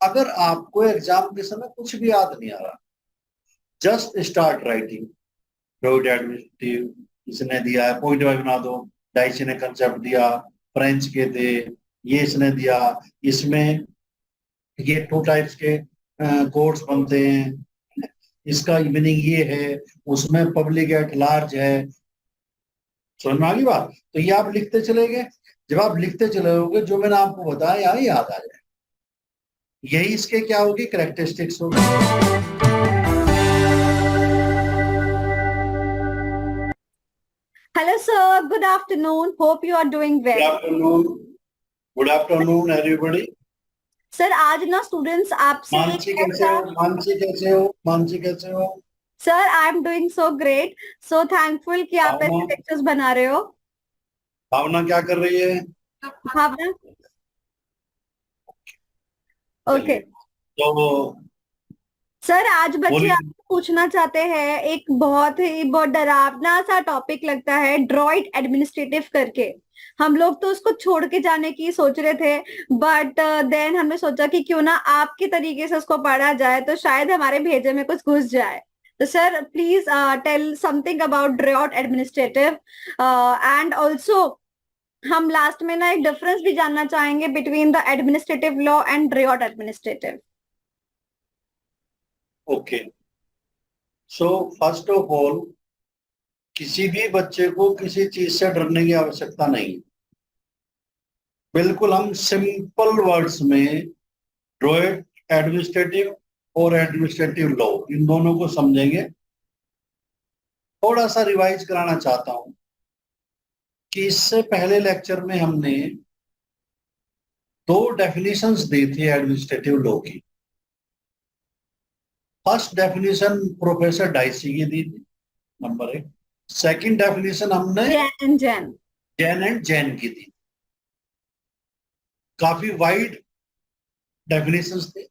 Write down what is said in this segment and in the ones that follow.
अगर आपको एग्जाम के समय कुछ भी याद नहीं आ रहा, just start writing. Freud administrative इसने दिया है, पॉइंट वाइज बना दो। डाइसी ने कंसेप्ट दिया, फ्रेंच के थे, ये इसने दिया, इसमें ये टू टाइप्स के कोड्स बनते हैं, इसका मीनिंग ये है, उसमें पब्लिक एट लार्ज है। समझ में आ गई बात? तो ये आप लिखते चले गए, जब आप लिखते चले होगे जो मैंने आपको बताया यहाँ याद आ जाए। यही इसके क्या होगी, कैरेक्टरिस्टिक्स होगी। Hello, sir. Good afternoon. Hope you are doing good well. Afternoon, good afternoon everybody. Sir आज ना स्टूडेंट्स आपसे एक मानसी कैसे हो? मानसी कैसे हो? मानसी कैसे हो? Sir I am doing so great, so thankful कि आप भावना, ऐसे लेक्चर्स बना रहे हो। भावना क्या कर रही है? भावना, ओके। चलिए तो सर आज बच्चे बोलिए। आपसे पूछना चाहते हैं, एक बहुत डरावना सा टॉपिक लगता है ड्रॉइट एडमिनिस्ट्रेटिव करके। हम लोग तो उसको छोड़ के जाने की सोच रहे थे, बट देन हमने सोचा कि क्यों ना आपके तरीके से उसको पढ़ा जाए तो शायद हमारे भेजे में कुछ घुस जाए। तो sir please tell something about droit administrative, and also हम लास्ट में ना एक डिफरेंस भी जानना चाहेंगे between the administrative law and droit administrative. Okay, so first of all किसी भी बच्चे को किसी चीज से डरने की आवश्यकता नहीं। बिल्कुल हम सिंपल वर्ड्स में ड्रॉइट एडमिनिस्ट्रेटिव और एडमिनिस्ट्रेटिव लॉ इन दोनों को समझेंगे। थोड़ा सा रिवाइज कराना चाहता हूं कि इससे पहले लेक्चर में हमने दो डेफिनेशंस दी थी एडमिनिस्ट्रेटिव लॉ की। फर्स्ट डेफिनेशन प्रोफेसर डाइसी की दी थी, नंबर 1। सेकंड डेफिनेशन हमने जैन एंड जैन की थी। काफी वाइड डेफिनेशंस थे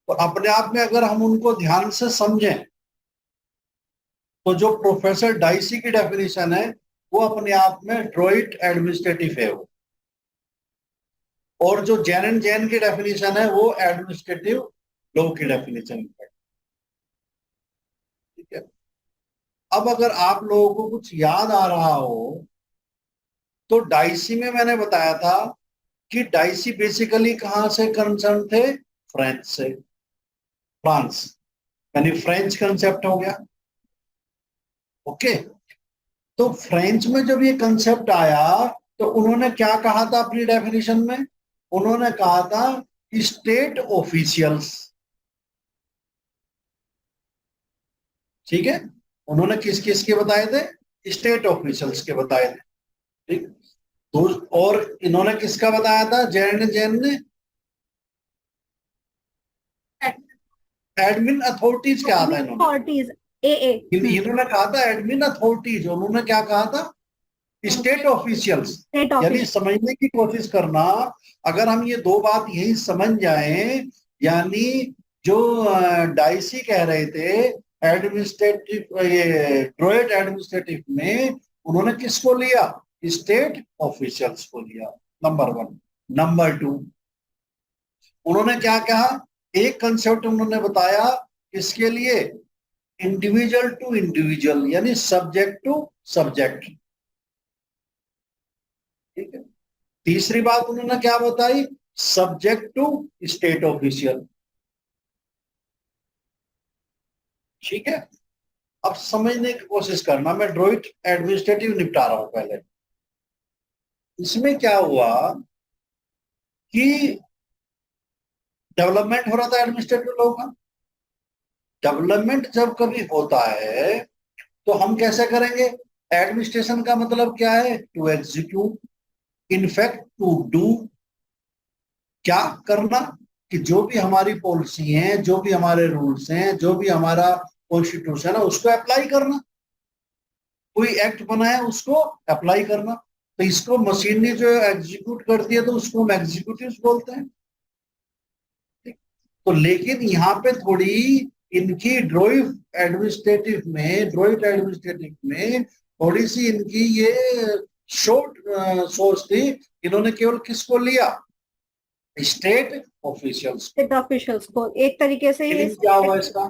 और अपने आप में अगर हम उनको ध्यान से समझें तो जो प्रोफेसर डाइसी की डेफिनेशन है वो अपने आप में ड्रॉइट एडमिनिस्ट्रेटिव है वो, और जो जैन एंड जैन की डेफिनेशन है वो एडमिनिस्ट्रेटिव लॉ की डेफिनेशन है। ठीक है, अब अगर आप लोगों को कुछ याद आ रहा हो तो डाइसी में मैंने बताया था कि डाइसी बेसिकली कहां से कंसर्न थे, फ्रेंच से, फ्रांस, यानी फ्रेंच कंसेप्ट हो गया। ओके, तो फ्रेंच में जब ये कंसेप्ट आया तो उन्होंने क्या कहा था अपनी डेफिनेशन में? उन्होंने कहा था स्टेट ऑफिशियल्स। ठीक है, उन्होंने किस किस के बताए थे? स्टेट ऑफिशियल्स के बताए थे। ठीक, तो और इन्होंने किसका बताया था? जैन ने एडमिन अथॉरिटीज क्या था अथॉरिटीज, इन्होंने कहा था एडमिन अथॉरिटीज, उन्होंने क्या कहा था? State officials. यानी समझने की कोशिश करना, अगर हम ये दो बात यही समझ जाएं, यानी जो डाइसी कह रहे थे एडमिनिस्ट्रेटिव, ये ड्रॉइट एडमिनिस्ट्रेटिव में उन्होंने किसको लिया? स्टेट ऑफिशियल्स को लिया, नंबर 1। नंबर 2, उन्होंने क्या कहा? एक कंसेप्ट उन्होंने बताया इसके लिए, इंडिविजुअल टू इंडिविजुअल, यानी सब्जेक्ट टू सब्जेक्ट। ठीक है, तीसरी बात उन्होंने क्या बताई? Subject to state official. ठीक है, अब समझने की कोशिश करना, मैं ड्रॉइट एडमिनिस्ट्रेटिव निपटा रहा हूं पहले। इसमें क्या हुआ कि डेवलपमेंट हो रहा था एडमिनिस्ट्रेटिव लॉ का। डेवलपमेंट जब कभी होता है तो हम कैसे करेंगे? एडमिनिस्ट्रेशन का मतलब क्या है? To execute, in fact to do. क्या करना? कि जो भी हमारी पॉलिसी है, जो भी हमारे रूल्स हैं, जो भी हमारा कॉन्स्टिट्यूशन है उसको अप्लाई करना। कोई एक्ट बना है उसको अप्लाई करना। तो इसको मशीनरी जो एग्जीक्यूट करती है तो उसको हम एग्जीक्यूटिव बोलते हैं। ठीक? तो लेकिन यहाँ पे थोड़ी इनकी ड्रॉइट एडमिनिस्ट्रेटिव में थोड़ी सी इनकी ये शॉर्ट सोच थी। इन्होंने केवल किसको लिया? State officials. स्टेट ऑफिशियल्स को एक तरीके से ये मीनिंग क्या हुआ इसका?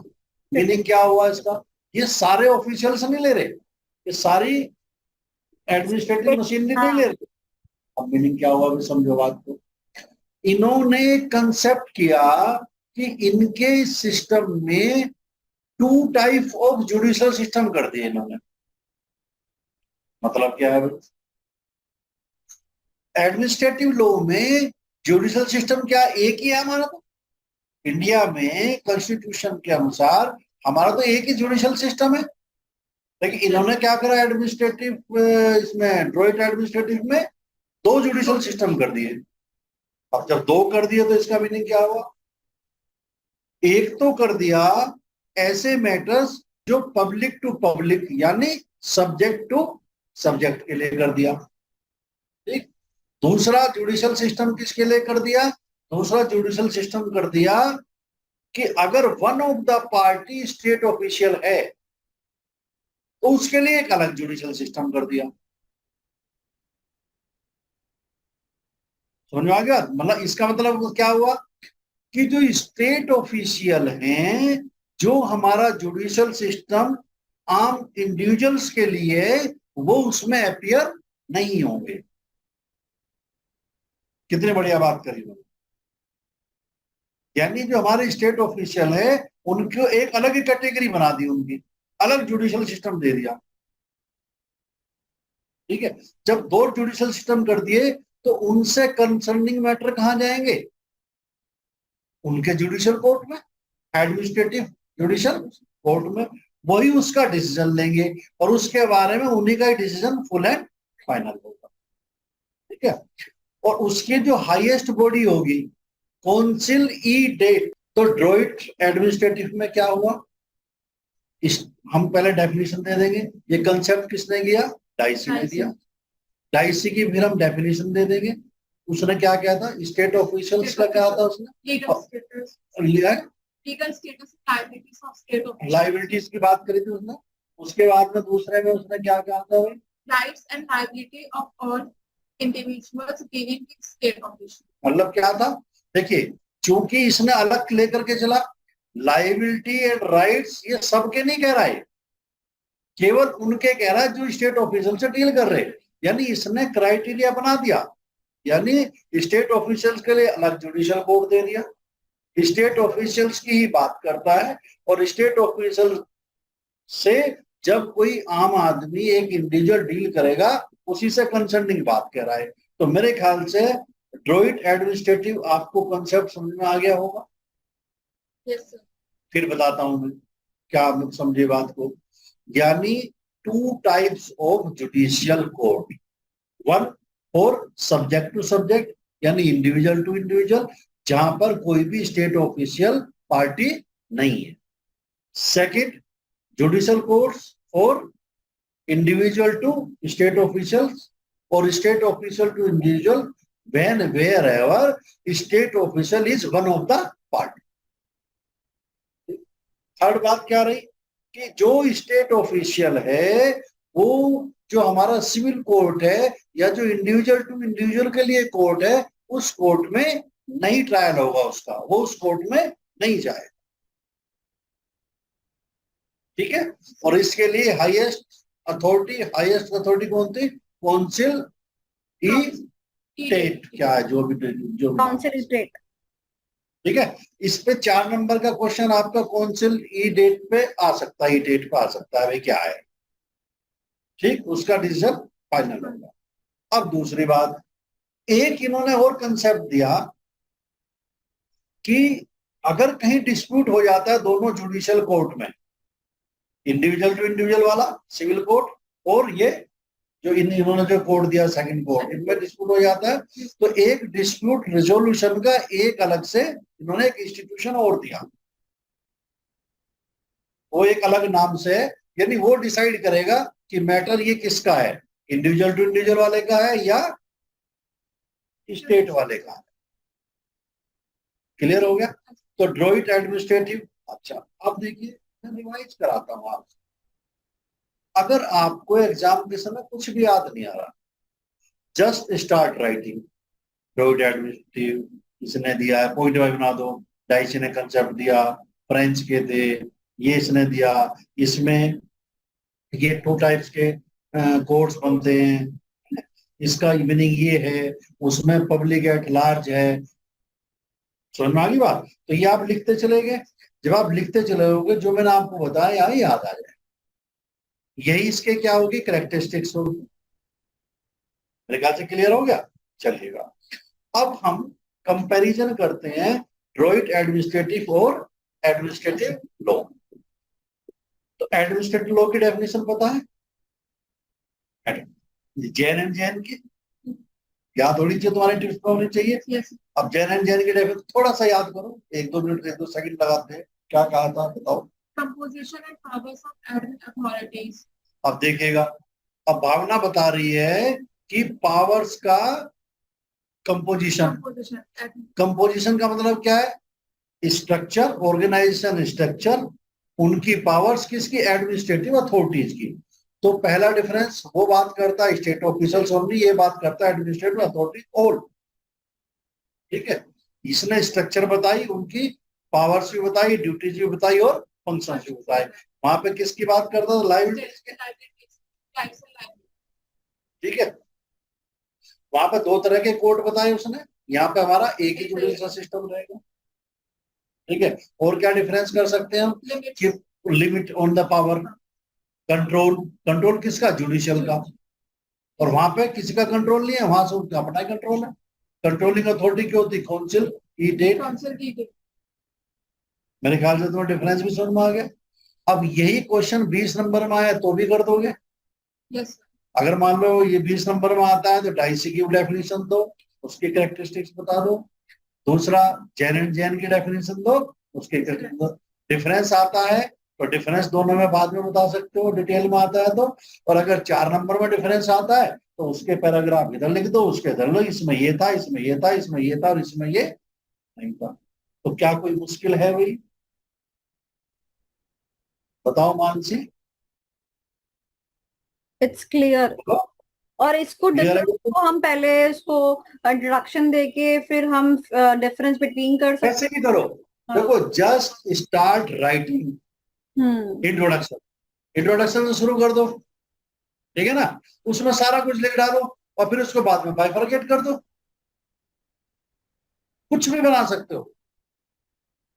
मीनिंग क्या हुआ इसका? ये सारे ऑफिशियल्स नहीं ले रहे, ये सारी एडमिनिस्ट्रेटिव मशीनरी नहीं ले हाँ, रही। अब मीनिंग क्या हुआ, भी समझो बात को। इन्होंने कंसेप्ट किया कि इनके सिस्टम में two type of judicial system कर दिए इन्होंने। मतलब क्या है? एडमिनिस्ट्रेटिव लॉ में जुडिशियल सिस्टम क्या एक ही है हमारा? तो इंडिया में कॉन्स्टिट्यूशन के अनुसार हमारा तो एक ही जुडिशियल सिस्टम है। लेकिन इन्होंने क्या करा एडमिनिस्ट्रेटिव इसमें ड्रॉइट एडमिनिस्ट्रेटिव में दो जुडिशियल सिस्टम कर दिए। अब जब दो कर दिए तो इसका मीनिंग क्या हुआ? एक तो कर दिया ऐसे मैटर्स जो पब्लिक टू पब्लिक यानी सब्जेक्ट टू सब्जेक्ट के लिए कर दिया। ठीक। दूसरा जुडिशियल सिस्टम किसके लिए कर दिया? दूसरा जुडिशियल सिस्टम कर दिया कि अगर one of the party state official है तो उसके लिए एक अलग जुडिशियल सिस्टम कर दिया। समझ में आ गया? मतलब इसका मतलब क्या हुआ कि जो स्टेट ऑफिशियल हैं, जो हमारा जुडिशियल सिस्टम आम इंडिविजुअल्स के लिए, वो उसमें अपियर नहीं होंगे। कितनी बढ़िया बात करी उन्होंने। यानी जो हमारे स्टेट ऑफिशियल है उनको एक अलग ही कैटेगरी बना दी, उनकी अलग जुडिशियल सिस्टम दे दिया। ठीक है। जब दो जुडिशियल सिस्टम कर दिए तो उनसे कंसर्निंग मैटर कहां जाएंगे? उनके जुडिशियल कोर्ट में, एडमिनिस्ट्रेटिव जुडिशियल कोर्ट में। वही उसका डिसीजन लेंगे और उसके बारे में उन्हीं का ही डिसीजन फुल एंड फाइनल होगा। ठीक है। और उसकी जो हाईएस्ट बॉडी होगी काउंसिल ई डेट। तो ड्रॉइट एडमिनिस्ट्रेटिव में क्या हुआ? इस हम पहले डेफिनेशन दे देंगे। ये कंसेप्ट किसने किया? डाइसी ने दिया। डाइसी की फिर हम डेफिनेशन दे देंगे। उसने क्या किया था? स्टेट ऑफिशियल्स का क्या था उसने? Legal status liabilities of state officials, liabilities की बात करी थी उसने। उसके बाद में दूसरे में उसने क्या कहा था? Rights and liability of all individuals giving state official. मतलब क्या था? देखिए, चूंकि इसने अलग लेकर के चला, लायबिलिटी एंड राइट्स ये सबके नहीं कह रहा है, केवल उनके कह रहा है जो स्टेट ऑफिशियल से डील कर रहे हैं। यानी इसने क्राइटेरिया बना दिया। यानी स्टेट ऑफिशियल्स के लिए अलग जुडिशियल कोर्ट दे दिया, स्टेट ऑफिशियल्स की ही बात करता है। और स्टेट ऑफिशियल से जब कोई आम आदमी एक इंडिविजुअल डील करेगा उसी से कंसर्निंग बात कर रहा है। तो मेरे ख्याल से ड्रॉइट एडमिनिस्ट्रेटिव आपको कंसेप्ट समझ में आ गया होगा। Yes sir. फिर बताता हूं मैं क्या आप समझे बात को। यानी two types of judicial court, one for subject to subject यानी इंडिविजुअल टू इंडिविजुअल, जहां पर कोई भी स्टेट ऑफिशियल पार्टी नहीं है। Second, judicial courts for individual to state officials और state official to individual when wherever state official is one of the party. Third बात क्या रही कि जो स्टेट ऑफिशियल है वो जो हमारा सिविल कोर्ट है या जो इंडिविजुअल टू इंडिविजुअल के लिए कोर्ट है उस कोर्ट में नहीं ट्रायल होगा उसका, वो उस कोर्ट में नहीं जाएगा। ठीक है। और इसके लिए हाईएस्ट अथॉरिटी कौन थी? काउंसिल ई स्टेट, क्या है जो भी काउंसिल स्टेट। ठीक है। इस पे 4 नंबर का क्वेश्चन आपका काउंसिल ई डेट पे आ सकता है, ई डेट पे आ सकता है, भाई क्या है। ठीक, उसका डिसीजन फाइनल होगा। अब दूसरी बात, एक इन्होंने और कंसेप्ट दिया कि अगर कहीं डिस्प्यूट हो जाता है दोनों जुडिशियल कोर्ट में, इंडिविजुअल टू इंडिविजुअल वाला सिविल कोर्ट और ये जो इन्होंने जो कोर्ट दिया सेकंड कोर्ट, इनमें डिस्प्यूट हो जाता है तो एक डिस्प्यूट रिजोल्यूशन का एक अलग से इन्होंने एक इंस्टीट्यूशन और दिया, वो एक अलग नाम से। यानी वो डिसाइड करेगा कि मैटर ये किसका है, इंडिविजुअल टू इंडिविजुअल वाले का है या स्टेट वाले का है। क्लियर हो गया? तो ड्रॉइट एडमिनिस्ट्रेटिव। अच्छा, अब देखिए मैं रिवाइज कराता हूं आपसे। अगर आपको एग्जाम के समय कुछ भी याद नहीं आ रहा, just start writing Druitt administrative इसने दिया है, पॉइंट वाइज बना दो। डाइची ने कंसेप्ट दिया, फ्रेंच के थे, ये इसने दिया। इसमें ये टू टाइप्स के कोड्स बनते हैं, इसका मीनिंग ये है, उसमें पब्लिक एट लार्ज है। समझ में आ गई बात? तो ये आप लिखते चले गए, जब आप लिखते चले गए जो मैंने आपको बताया यहाँ याद आ जाए। यही इसके क्या होगी, करेक्टरिस्टिक्स होगी। मेरे ख्याल से क्लियर हो गया। चलिएगा, अब हम कंपैरिजन करते हैं ड्रॉइट एडमिनिस्ट्रेटिव और एडमिनिस्ट्रेटिव लॉ। तो एडमिनिस्ट्रेटिव लॉ की डेफिनेशन पता है? जैन एंड जैन की याद होनी चाहिए, तुम्हारे टिप्स में होनी चाहिए। yes. अब जैन एंड जैन की डेफिनेशन थोड़ा सा याद करो, 1-2 मिनट 1-2 सेकंड लगाते हैं। क्या कहा था बताओ? Composition and powers of admin authorities. अब देखिएगा, अब भावना बता रही है कि पावर्स का कंपोजिशन। कंपोजिशन का मतलब क्या है? स्ट्रक्चर, ऑर्गेनाइजेशन स्ट्रक्चर, उनकी पावर्स किसकी, एडमिनिस्ट्रेटिव अथॉरिटीज की। तो पहला डिफरेंस वो बात करता है स्टेट ऑफिशियल्स ओनली, ये बात करता है एडमिनिस्ट्रेटिव अथॉरिटीज ऑल। ठीक है, इसने स्ट्रक्चर बताई, उनकी पावर्स भी बताई, ड्यूटीज भी बताई और फंक्शन भी बताए। वहां पे किसकी बात करता था, लाइबिलिटीज की। ठीक है, वहां पे 2 तरह के कोड बताए उसने, यहाँ पे हमारा एक ही जुडिशियल सिस्टम रहेगा। ठीक है, और क्या डिफरेंस कर सकते हैं हम कि limit on the power, control, control किसका, जुडिशियल का। और वहां पे किसी का कंट्रोल नहीं है, वहां से उनका अपना कंट्रोल है। कंट्रोलिंग अथॉरिटी क्या होती है, काउंसिल की डेट। मेरे ख्याल से तुम्हें डिफरेंस भी समझ में आ गया। अब यही क्वेश्चन 20 नंबर में आया तो भी कर दोगे? यस। अगर मान लो ये 20 नंबर में आता है तो डाइसी की डेफिनेशन दो, उसकी कैरेक्टरिस्टिक्स बता दो। दूसरा जैन एंड जैन की डेफिनेशन दो, उसके डिफरेंस आता है तो डिफरेंस दोनों में बाद में बता सकते हो, डिटेल में आता है तो। और अगर 4 नंबर में डिफरेंस आता है तो उसके पैराग्राफ इधर लिख दो, उसके इधर लो, इसमें ये था, इसमें ये था, इसमें ये था और इसमें ये नहीं था। तो क्या कोई मुश्किल है भाई? बताओ मानसी। It's clear. और इसको क्लियर है? डिफरेंस को हम पहले इसको इंट्रोडक्शन देके फिर हम डिफरेंस बिटवीन कर सकते कैसे भी करो, हैं। देखो जस्ट स्टार्ट राइटिंग हम्म। इंट्रोडक्शन, इंट्रोडक्शन से शुरू कर दो। ठीक है ना, उसमें सारा कुछ लिख डालो और फिर उसको बाद में बाइफरकेट कर दो, कुछ भी बना सकते हो।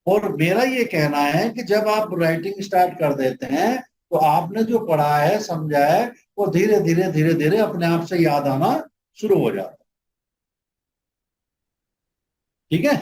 और मेरा ये कहना है कि जब आप राइटिंग स्टार्ट कर देते हैं तो आपने जो पढ़ा है, समझा है, वो धीरे धीरे धीरे धीरे अपने आप से याद आना शुरू हो जाता है। ठीक है।